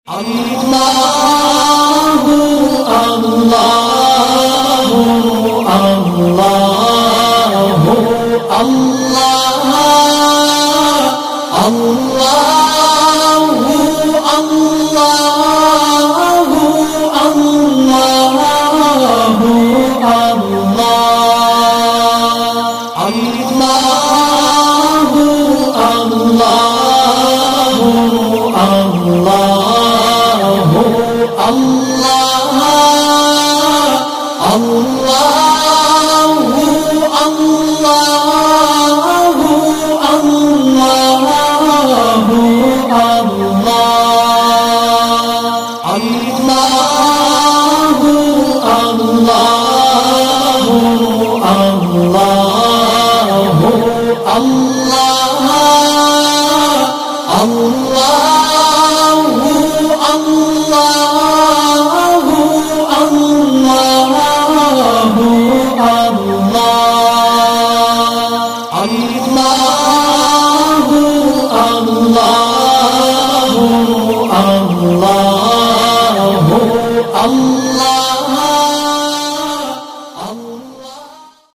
अल्लाहु अल्लाहु अल्लाहु अल्लाह अल्लाहु अल्लाहु अल्लाहु अल्लाह अल्लाहु अल्लाहु अल्लाहु अल्लाह अल्लाहु अल्लाहु अल्लाहु अल्लाह अल्लाहु अल्लाहु अल्लाहु अल्लाह अल्लाहु अल्लाहु अल्लाहु अल्लाह अल्लाहु अल्लाहु अल्लाहु अल्लाह